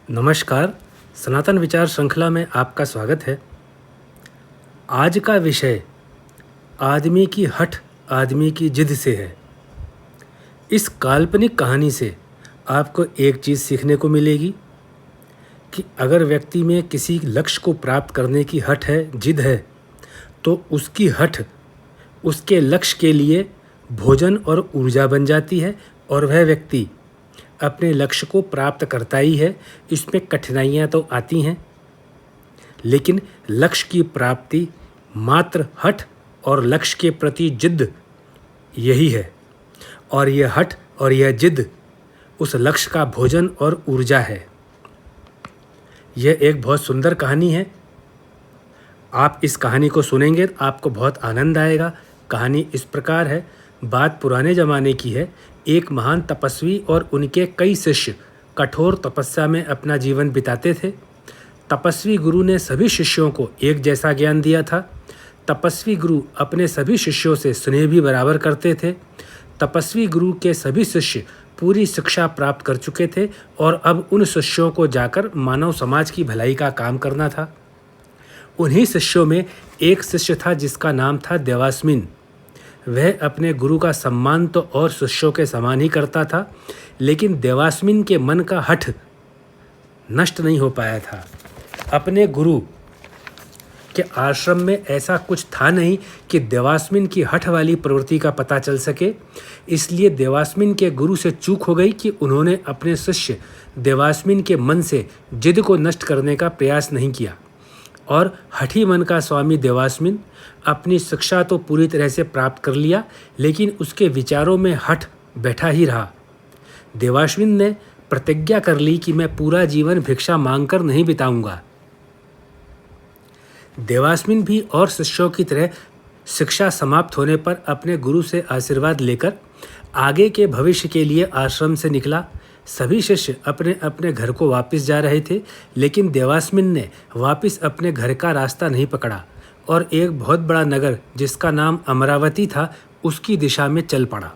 नमस्कार, सनातन विचार श्रृंखला में आपका स्वागत है। आज का विषय आदमी की हठ आदमी की जिद से है। इस काल्पनिक कहानी से आपको एक चीज़ सीखने को मिलेगी कि अगर व्यक्ति में किसी लक्ष्य को प्राप्त करने की हठ है, जिद है, तो उसकी हठ उसके लक्ष्य के लिए भोजन और ऊर्जा बन जाती है और वह व्यक्ति अपने लक्ष्य को प्राप्त करता ही है। इसमें कठिनाइयाँ तो आती हैं, लेकिन लक्ष्य की प्राप्ति मात्र हठ और लक्ष्य के प्रति जिद यही है। और यह हठ और यह जिद उस लक्ष्य का भोजन और ऊर्जा है। यह एक बहुत सुंदर कहानी है। आप इस कहानी को सुनेंगे तो आपको बहुत आनंद आएगा। कहानी इस प्रकार है। बात पुराने ज़माने की है। एक महान तपस्वी और उनके कई शिष्य कठोर तपस्या में अपना जीवन बिताते थे। तपस्वी गुरु ने सभी शिष्यों को एक जैसा ज्ञान दिया था। तपस्वी गुरु अपने सभी शिष्यों से स्नेह भी बराबर करते थे। तपस्वी गुरु के सभी शिष्य पूरी शिक्षा प्राप्त कर चुके थे और अब उन शिष्यों को जाकर मानव समाज की भलाई का काम करना था। उन्हीं शिष्यों में एक शिष्य था जिसका नाम था देवास्मिन। वह अपने गुरु का सम्मान तो और शिष्यों के समान ही करता था, लेकिन देवास्मिन के मन का हठ नष्ट नहीं हो पाया था। अपने गुरु के आश्रम में ऐसा कुछ था नहीं कि देवास्मिन की हठ वाली प्रवृत्ति का पता चल सके। इसलिए देवास्मिन के गुरु से चूक हो गई कि उन्होंने अपने शिष्य देवास्मिन के मन से जिद को नष्ट करने का प्रयास नहीं किया। और हठी मन का स्वामी देवास्मिन अपनी शिक्षा तो पूरी तरह से प्राप्त कर लिया, लेकिन उसके विचारों में हठ बैठा ही रहा। देवास्मिन ने प्रतिज्ञा कर ली कि मैं पूरा जीवन भिक्षा मांगकर नहीं बिताऊंगा। देवास्मिन भी और शिष्यों की तरह शिक्षा समाप्त होने पर अपने गुरु से आशीर्वाद लेकर आगे के भविष्य के लिए आश्रम से निकला। सभी शिष्य अपने अपने घर को वापस जा रहे थे, लेकिन देवास्मिन ने वापस अपने घर का रास्ता नहीं पकड़ा और एक बहुत बड़ा नगर जिसका नाम अमरावती था उसकी दिशा में चल पड़ा।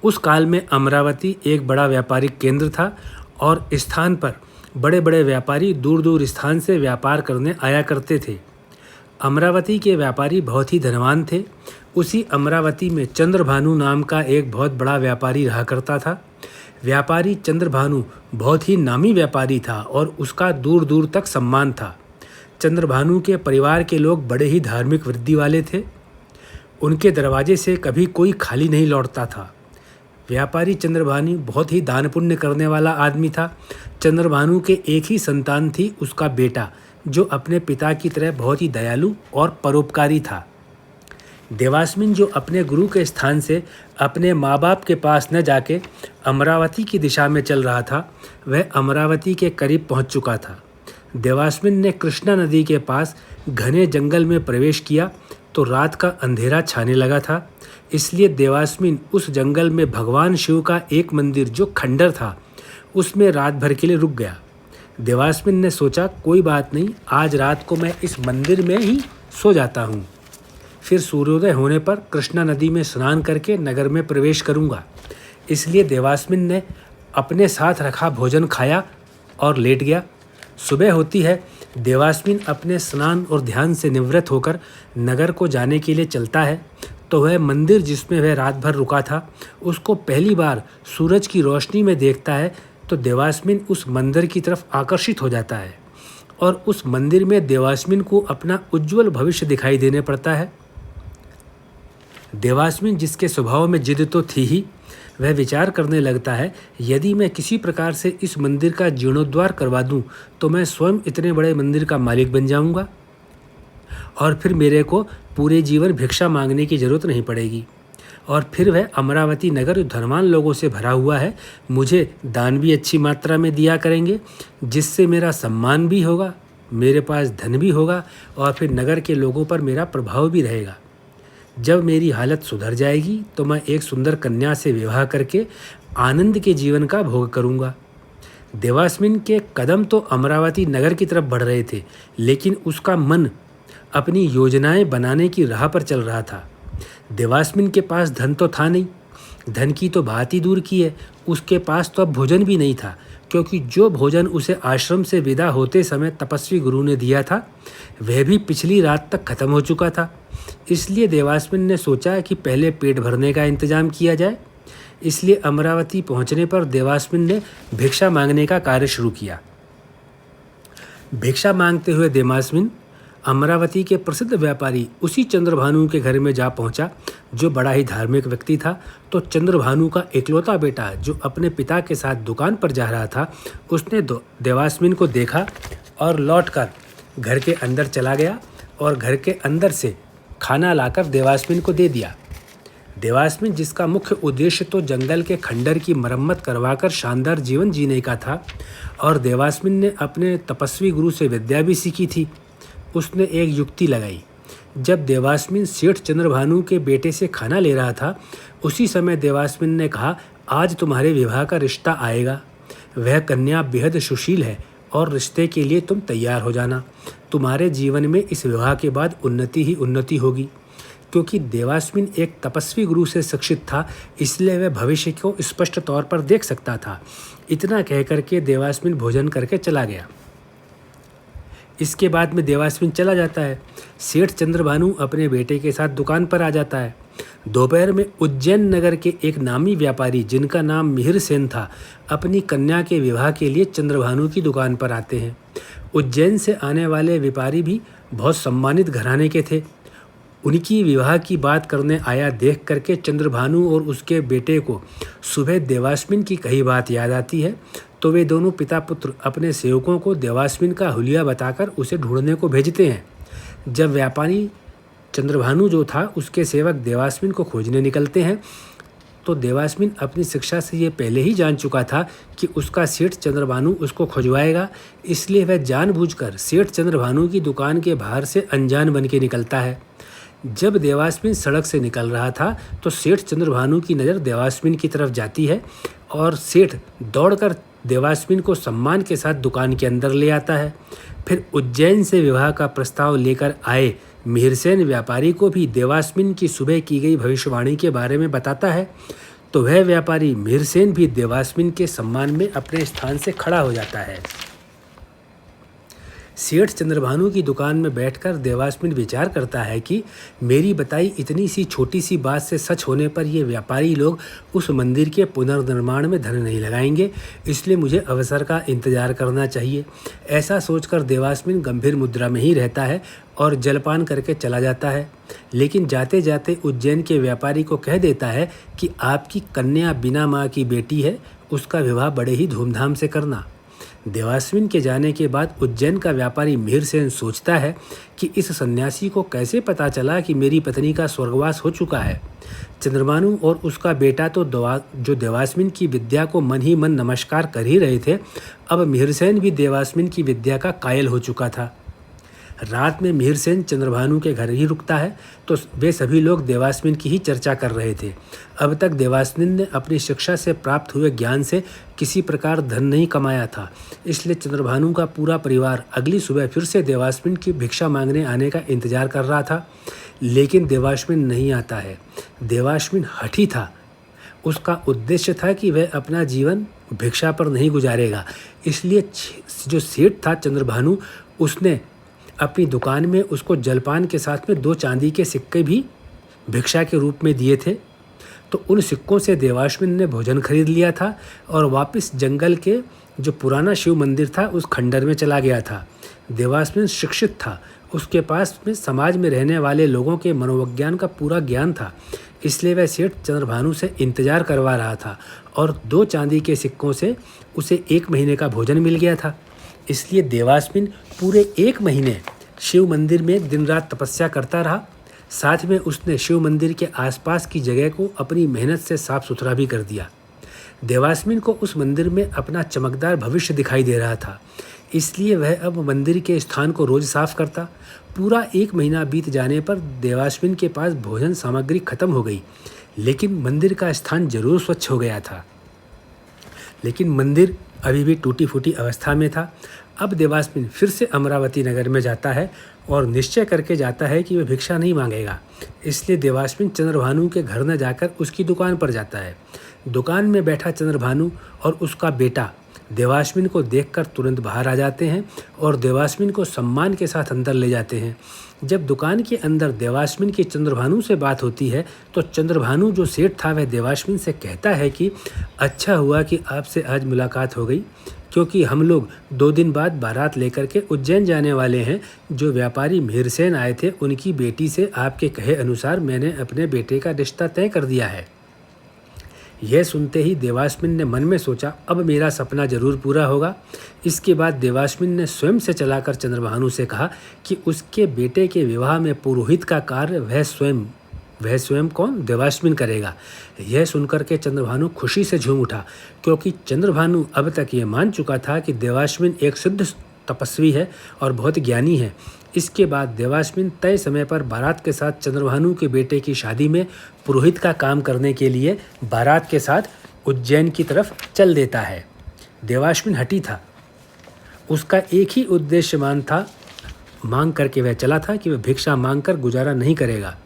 उस काल में अमरावती एक बड़ा व्यापारिक केंद्र था और स्थान पर बड़े बड़े व्यापारी दूर दूर स्थान से व्यापार करने आया करते थे। अमरावती के व्यापारी बहुत ही धनवान थे। उसी अमरावती में चंद्रभानु नाम का एक बहुत बड़ा व्यापारी रहा करता था। व्यापारी चंद्रभानु बहुत ही नामी व्यापारी था और उसका दूर दूर तक सम्मान था। चंद्रभानु के परिवार के लोग बड़े ही धार्मिक वृत्ति वाले थे। उनके दरवाजे से कभी कोई खाली नहीं लौटता था। व्यापारी चंद्रभानु बहुत ही दान पुण्य करने वाला आदमी था। चंद्रभानु के एक ही संतान थी, उसका बेटा, जो अपने पिता की तरह बहुत ही दयालु और परोपकारी था। देवास्मिन जो अपने गुरु के स्थान से अपने माँ बाप के पास न जाके अमरावती की दिशा में चल रहा था, वह अमरावती के करीब पहुँच चुका था। देवास्मिन ने कृष्णा नदी के पास घने जंगल में प्रवेश किया तो रात का अंधेरा छाने लगा था। इसलिए देवास्मिन उस जंगल में भगवान शिव का एक मंदिर जो खंडर था उसमें रात भर के लिए रुक गया। देवास्मिन ने सोचा, कोई बात नहीं, आज रात को मैं इस मंदिर में ही सो जाता हूँ, फिर सूर्योदय होने पर कृष्णा नदी में स्नान करके नगर में प्रवेश करूँगा। इसलिए देवास्मिन ने अपने साथ रखा भोजन खाया और लेट गया। सुबह होती है। देवास्मिन अपने स्नान और ध्यान से निवृत्त होकर नगर को जाने के लिए चलता है तो वह मंदिर जिसमें वह रात भर रुका था उसको पहली बार सूरज की रोशनी में देखता है तो देवास्मिन उस मंदिर की तरफ आकर्षित हो जाता है और उस मंदिर में देवास्मिन को अपना उज्जवल भविष्य दिखाई देने पड़ता है। देवास्मिन जिसके स्वभाव में जिद तो थी ही, वह विचार करने लगता है, यदि मैं किसी प्रकार से इस मंदिर का जीर्णोद्धार करवा दूं तो मैं स्वयं इतने बड़े मंदिर का मालिक बन जाऊंगा और फिर मेरे को पूरे जीवन भिक्षा मांगने की जरूरत नहीं पड़ेगी। और फिर वह अमरावती नगर धनवान लोगों से भरा हुआ है, मुझे दान भी अच्छी मात्रा में दिया करेंगे, जिससे मेरा सम्मान भी होगा, मेरे पास धन भी होगा और फिर नगर के लोगों पर मेरा प्रभाव भी रहेगा। जब मेरी हालत सुधर जाएगी तो मैं एक सुंदर कन्या से विवाह करके आनंद के जीवन का भोग करूंगा। देवास्मिन के कदम तो अमरावती नगर की तरफ बढ़ रहे थे, लेकिन उसका मन अपनी योजनाएं बनाने की राह पर चल रहा था। देवास्मिन के पास धन तो था नहीं, धन की तो बात ही दूर की है, उसके पास तो अब भोजन भी नहीं था, क्योंकि जो भोजन उसे आश्रम से विदा होते समय तपस्वी गुरु ने दिया था वह भी पिछली रात तक खत्म हो चुका था। इसलिए देवास्मिन ने सोचा कि पहले पेट भरने का इंतजाम किया जाए। इसलिए अमरावती पहुंचने पर देवास्मिन ने भिक्षा मांगने का कार्य शुरू किया। भिक्षा मांगते हुए देवास्मिन अमरावती के प्रसिद्ध व्यापारी उसी चंद्रभानु के घर में जा पहुंचा, जो बड़ा ही धार्मिक व्यक्ति था। तो चंद्रभानु का इकलौता बेटा, जो अपने पिता के साथ दुकान पर जा रहा था, उसने देवास्मिन को देखा और लौटकर घर के अंदर चला गया और घर के अंदर से खाना लाकर देवास्मिन को दे दिया। देवास्मिन, जिसका मुख्य उद्देश्य तो जंगल के खंडर की मरम्मत करवाकर शानदार जीवन जीने का था, और देवास्मिन ने अपने तपस्वी गुरु से विद्या भी सीखी थी, उसने एक युक्ति लगाई। जब देवास्मिन सेठ चंद्रभानु के बेटे से खाना ले रहा था, उसी समय देवास्मिन ने कहा, आज तुम्हारे विवाह का रिश्ता आएगा। वह कन्या बेहद सुशील है और रिश्ते के लिए तुम तैयार हो जाना। तुम्हारे जीवन में इस विवाह के बाद उन्नति ही उन्नति होगी। क्योंकि देवास्मिन एक तपस्वी गुरु से शिक्षित था, इसलिए वह भविष्य को स्पष्ट तौर पर देख सकता था। इतना कहकर के देवास्मिन भोजन करके चला गया। इसके बाद में देवास्मिन चला जाता है। सेठ चंद्रभानु अपने बेटे के साथ दुकान पर आ जाता है। दोपहर में उज्जैन नगर के एक नामी व्यापारी, जिनका नाम मिहिर सेन था, अपनी कन्या के विवाह के लिए चंद्रभानु की दुकान पर आते हैं। उज्जैन से आने वाले व्यापारी भी बहुत सम्मानित घराने के थे। उनकी विवाह की बात करने आया देख करके चंद्रभानु और उसके बेटे को सुबह देवास्मिन की कही बात याद आती है। तो वे दोनों पिता पुत्र अपने सेवकों को देवास्मिन का हुलिया बताकर उसे ढूंढने को भेजते हैं। जब व्यापारी चंद्रभानु जो था, उसके सेवक देवास्मिन को खोजने निकलते हैं, तो देवास्मिन अपनी शिक्षा से ये पहले ही जान चुका था कि उसका सेठ चंद्रभानु उसको खोजवाएगा। इसलिए वह जानबूझकर सेठ चंद्रभानु की दुकान के बाहर से अनजान बन के निकलता है। जब देवास्मिन सड़क से निकल रहा था, तो सेठ चंद्रभानु की नज़र देवास्मिन की तरफ जाती है और सेठ दौड़कर देवास्मिन को सम्मान के साथ दुकान के अंदर ले आता है। फिर उज्जैन से विवाह का प्रस्ताव लेकर आए मिहिरसेन व्यापारी को भी देवास्मिन की सुबह की गई भविष्यवाणी के बारे में बताता है। तो वह व्यापारी मिहिरसेन भी देवास्मिन के सम्मान में अपने स्थान से खड़ा हो जाता है। सेठ चंद्रभानु की दुकान में बैठकर देवास्मिन विचार करता है कि मेरी बताई इतनी सी छोटी सी बात से सच होने पर ये व्यापारी लोग उस मंदिर के पुनर्निर्माण में धन नहीं लगाएंगे, इसलिए मुझे अवसर का इंतजार करना चाहिए। ऐसा सोचकर देवास्मिन गंभीर मुद्रा में ही रहता है और जलपान करके चला जाता है। लेकिन जाते जाते उज्जैन के व्यापारी को कह देता है कि आपकी कन्या बिना माँ की बेटी है, उसका विवाह बड़े ही धूमधाम से करना। देवास्मिन के जाने के बाद उज्जैन का व्यापारी मिहिरसेन सोचता है कि इस सन्यासी को कैसे पता चला कि मेरी पत्नी का स्वर्गवास हो चुका है। चंद्रभानु और उसका बेटा तो जो देवास्मिन की विद्या को मन ही मन नमस्कार कर ही रहे थे, अब मिहिरसेन भी देवास्मिन की विद्या का कायल हो चुका था। रात में मिहिरसेन चंद्रभानु के घर ही रुकता है, तो वे सभी लोग देवास्मिन की ही चर्चा कर रहे थे। अब तक देवास्मिन ने अपनी शिक्षा से प्राप्त हुए ज्ञान से किसी प्रकार धन नहीं कमाया था, इसलिए चंद्रभानु का पूरा परिवार अगली सुबह फिर से देवास्मिन की भिक्षा मांगने आने का इंतजार कर रहा था। लेकिन देवास्मिन नहीं आता है। देवास्मिन हठी था। उसका उद्देश्य था कि वह अपना जीवन भिक्षा पर नहीं गुजारेगा। इसलिए जो सेठ था चंद्रभानु, उसने अपनी दुकान में उसको जलपान के साथ में 2 चांदी के सिक्के भी भिक्षा के रूप में दिए थे। तो उन सिक्कों से देवास्मिन ने भोजन खरीद लिया था और वापस जंगल के जो पुराना शिव मंदिर था उस खंडर में चला गया था। देवास्मिन शिक्षित था, उसके पास में समाज में रहने वाले लोगों के मनोविज्ञान का पूरा ज्ञान था, इसलिए वह सेठ चंद्रभानु से इंतजार करवा रहा था और 2 चांदी के सिक्कों से उसे 1 महीने का भोजन मिल गया था। इसलिए देवास्मिन पूरे 1 महीने शिव मंदिर में दिन रात तपस्या करता रहा। साथ में उसने शिव मंदिर के आसपास की जगह को अपनी मेहनत से साफ सुथरा भी कर दिया। देवास्मिन को उस मंदिर में अपना चमकदार भविष्य दिखाई दे रहा था, इसलिए वह अब मंदिर के स्थान को रोज साफ करता। पूरा 1 महीना बीत जाने पर देवास्मिन के पास भोजन सामग्री खत्म हो गई, लेकिन मंदिर का स्थान जरूर स्वच्छ हो गया था। लेकिन मंदिर अभी भी टूटी फूटी अवस्था में था। अब देवास्मिन फिर से अमरावती नगर में जाता है और निश्चय करके जाता है कि वह भिक्षा नहीं मांगेगा। इसलिए देवास्मिन चंद्रभानु के घर न जाकर उसकी दुकान पर जाता है। दुकान में बैठा चंद्रभानु और उसका बेटा देवास्मिन को देखकर तुरंत बाहर आ जाते हैं और देवास्मिन को सम्मान के साथ अंदर ले जाते हैं। जब दुकान के अंदर देवास्मिन की चंद्रभानु से बात होती है तो चंद्रभानु जो सेठ था वह देवास्मिन से कहता है कि अच्छा हुआ कि आपसे आज मुलाकात हो गई, क्योंकि हम लोग 2 दिन बाद बारात लेकर के उज्जैन जाने वाले हैं। जो व्यापारी मिहिरसेन आए थे उनकी बेटी से आपके कहे अनुसार मैंने अपने बेटे का रिश्ता तय कर दिया है। यह सुनते ही देवास्मिन ने मन में सोचा, अब मेरा सपना जरूर पूरा होगा। इसके बाद देवास्मिन ने स्वयं से चलाकर चंद्रभानु से कहा कि उसके बेटे के विवाह में पुरोहित का कार्य वह स्वयं कौन? देवास्मिन करेगा। यह सुनकर के चंद्रभानु खुशी से झूम उठा, क्योंकि चंद्रभानु अब तक ये मान चुका था कि देवास्मिन एक सिद्ध तपस्वी है और बहुत ज्ञानी है। इसके बाद देवास्मिन तय समय पर बारात के साथ चंद्रभानु के बेटे की शादी में पुरोहित का काम करने के लिए बारात के साथ उज्जैन की तरफ चल देता है। देवास्मिन हठी था। उसका एक ही उद्देश्य मांग करके वह चला था कि वह भिक्षा मांग कर गुजारा नहीं करेगा।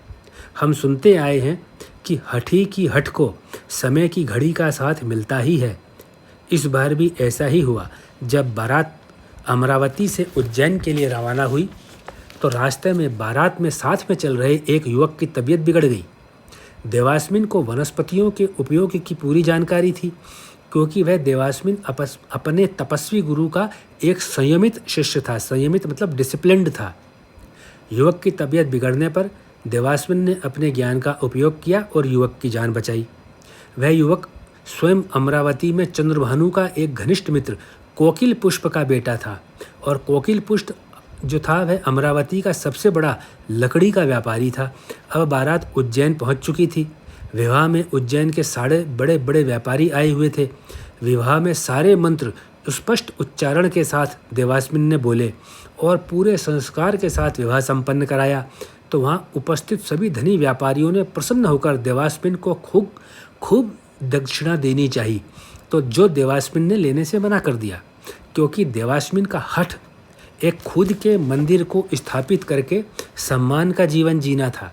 हम सुनते आए हैं कि हठी की हठ को समय की घड़ी का साथ मिलता ही है। इस बार भी ऐसा ही हुआ। जब बारात अमरावती से उज्जैन के लिए रवाना हुई तो रास्ते में बारात में साथ में चल रहे एक युवक की तबीयत बिगड़ गई। देवास्मिन को वनस्पतियों के उपयोग की पूरी जानकारी थी, क्योंकि वह देवास्मिन अपने तपस्वी गुरु का एक संयमित शिष्य था। संयमित मतलब डिसिप्लिन्ड था। युवक की तबीयत बिगड़ने पर देवास्मिन ने अपने ज्ञान का उपयोग किया और युवक की जान बचाई। वह युवक स्वयं अमरावती में चंद्रभानु का एक घनिष्ठ मित्र कोकिल पुष्प का बेटा था, और कोकिल पुष्प जो था वह अमरावती का सबसे बड़ा लकड़ी का व्यापारी था। अब बारात उज्जैन पहुंच चुकी थी। विवाह में उज्जैन के सारे बड़े बड़े व्यापारी आए हुए थे। विवाह में सारे मंत्र स्पष्ट उच्चारण के साथ देवास्मिन ने बोले और पूरे संस्कार के साथ विवाह संपन्न कराया। तो वहाँ उपस्थित सभी धनी व्यापारियों ने प्रसन्न होकर देवास्मिन को खूब दक्षिणा देनी चाहिए, तो जो देवास्मिन ने लेने से मना कर दिया, क्योंकि देवास्मिन का हठ एक खुद के मंदिर को स्थापित करके सम्मान का जीवन जीना था।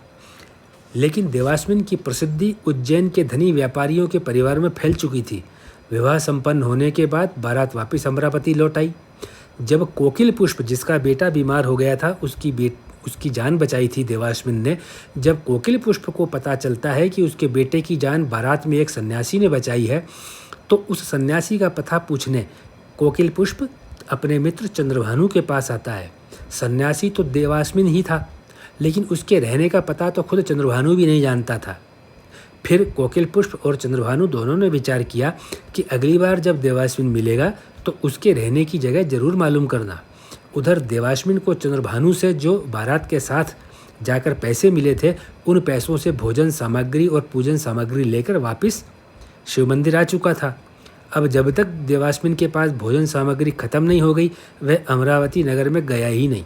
लेकिन देवास्मिन की प्रसिद्धि उज्जैन के धनी व्यापारियों के परिवार में फैल चुकी थी। विवाह संपन्न होने के बाद बारात वापस अमरावती लौट आई। जब कोकिल पुष्प जिसका बेटा बीमार हो गया था उसकी जान बचाई थी देवास्मिन ने। जब कोकिल पुष्प को पता चलता है कि उसके बेटे की जान बारात में एक सन्यासी ने बचाई है, तो उस सन्यासी का पता पूछने कोकिल पुष्प अपने मित्र चंद्रभानु के पास आता है। सन्यासी तो देवास्मिन ही था, लेकिन उसके रहने का पता तो खुद चंद्रभानु भी नहीं जानता था। फिर कोकिल पुष्प और चंद्रभानु दोनों ने विचार किया कि अगली बार जब देवास्मिन मिलेगा तो उसके रहने की जगह जरूर मालूम करना। उधर देवास्मिन को चंद्रभानु से जो बारात के साथ जाकर पैसे मिले थे, उन पैसों से भोजन सामग्री और पूजन सामग्री लेकर वापस शिव मंदिर आ चुका था। अब जब तक देवास्मिन के पास भोजन सामग्री खत्म नहीं हो गई, वह अमरावती नगर में गया ही नहीं।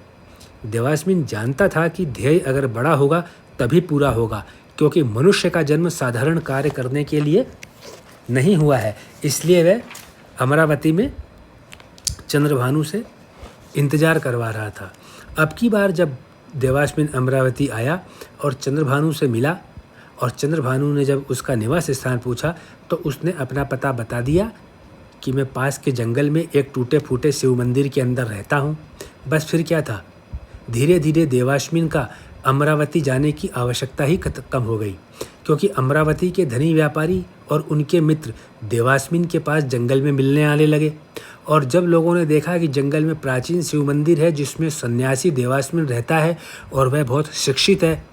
देवास्मिन जानता था कि ध्येय अगर बड़ा होगा तभी पूरा होगा, क्योंकि मनुष्य का जन्म साधारण कार्य करने के लिए नहीं हुआ है। इसलिए वह अमरावती में चंद्रभानु से इंतजार करवा रहा था। अब की बार जब देवास्मिन अमरावती आया और चंद्रभानु से मिला, और चंद्रभानु ने जब उसका निवास स्थान पूछा तो उसने अपना पता बता दिया कि मैं पास के जंगल में एक टूटे फूटे शिव मंदिर के अंदर रहता हूँ। बस फिर क्या था, धीरे धीरे देवास्मिन का अमरावती जाने की आवश्यकता ही कम हो गई, क्योंकि अमरावती के धनी व्यापारी और उनके मित्र देवास्मिन के पास जंगल में मिलने आने लगे। और जब लोगों ने देखा कि जंगल में प्राचीन शिव मंदिर है जिसमें सन्यासी देवास्मिन रहता है और वह बहुत शिक्षित है,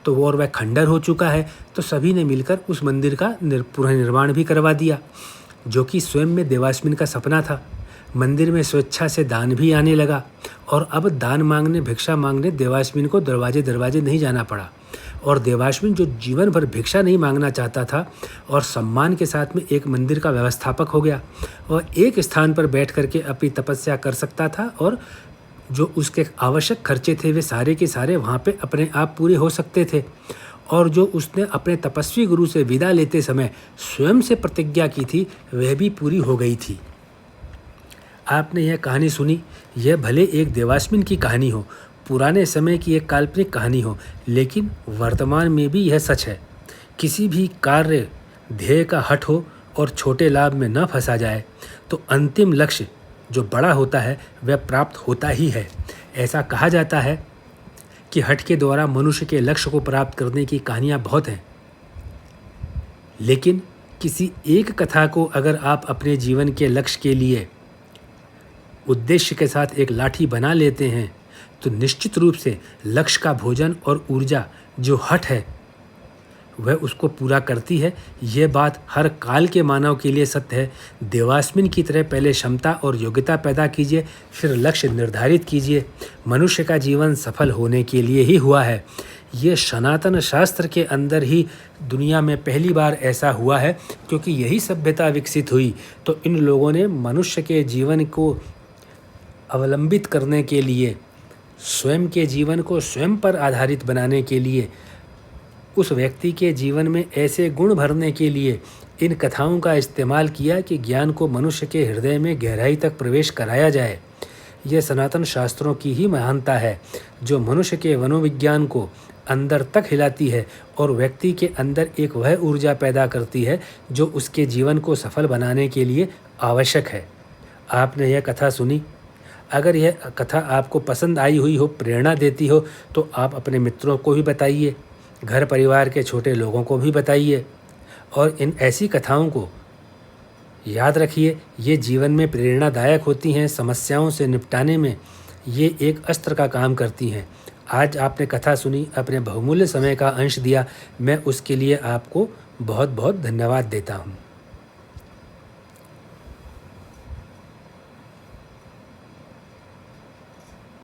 तो वो और वह खंडर हो चुका है, तो सभी ने मिलकर उस मंदिर का पुनर्निर्माण भी करवा दिया, जो कि स्वयं में देवास्मिन का सपना था। मंदिर में स्वेच्छा से दान भी आने लगा, और अब दान मांगने भिक्षा मांगने देवास्मिन को दरवाजे दरवाजे नहीं जाना पड़ा। और देवास्मिन जो जीवन भर भिक्षा नहीं मांगना चाहता था और सम्मान के साथ में एक मंदिर का व्यवस्थापक हो गया, और एक स्थान पर बैठ करके अपनी तपस्या कर सकता था, और जो उसके आवश्यक खर्चे थे वे सारे के सारे वहाँ पे अपने आप पूरे हो सकते थे। और जो उसने अपने तपस्वी गुरु से विदा लेते समय स्वयं से प्रतिज्ञा की थी वह भी पूरी हो गई थी। आपने यह कहानी सुनी, यह भले एक देवास्मिन की कहानी हो, पुराने समय की एक काल्पनिक कहानी हो, लेकिन वर्तमान में भी यह सच है। किसी भी कार्य ध्येय का हठ हो और छोटे लाभ में न फंसा जाए तो अंतिम लक्ष्य जो बड़ा होता है वह प्राप्त होता ही है। ऐसा कहा जाता है कि हठ के द्वारा मनुष्य के लक्ष्य को प्राप्त करने की कहानियाँ बहुत हैं, लेकिन किसी एक कथा को अगर आप अपने जीवन के लक्ष्य के लिए उद्देश्य के साथ एक लाठी बना लेते हैं तो निश्चित रूप से लक्ष्य का भोजन और ऊर्जा जो हठ है वह उसको पूरा करती है। यह बात हर काल के मानव के लिए सत्य है। देवास्मिन की तरह पहले क्षमता और योग्यता पैदा कीजिए, फिर लक्ष्य निर्धारित कीजिए। मनुष्य का जीवन सफल होने के लिए ही हुआ है। ये सनातन शास्त्र के अंदर ही दुनिया में पहली बार ऐसा हुआ है, क्योंकि यही सभ्यता विकसित हुई तो इन लोगों ने मनुष्य के जीवन को अवलंबित करने के लिए, स्वयं के जीवन को स्वयं पर आधारित बनाने के लिए, उस व्यक्ति के जीवन में ऐसे गुण भरने के लिए इन कथाओं का इस्तेमाल किया कि ज्ञान को मनुष्य के हृदय में गहराई तक प्रवेश कराया जाए। यह सनातन शास्त्रों की ही महानता है जो मनुष्य के मनोविज्ञान को अंदर तक हिलाती है और व्यक्ति के अंदर एक वह ऊर्जा पैदा करती है जो उसके जीवन को सफल बनाने के लिए आवश्यक है। आपने यह कथा सुनी, अगर यह कथा आपको पसंद आई हुई हो, प्रेरणा देती हो, तो आप अपने मित्रों को भी बताइए, घर परिवार के छोटे लोगों को भी बताइए और इन ऐसी कथाओं को याद रखिए। ये जीवन में प्रेरणादायक होती हैं, समस्याओं से निपटाने में ये एक अस्त्र का काम करती हैं। आज आपने कथा सुनी, अपने बहुमूल्य समय का अंश दिया, मैं उसके लिए आपको बहुत बहुत धन्यवाद देता हूँ।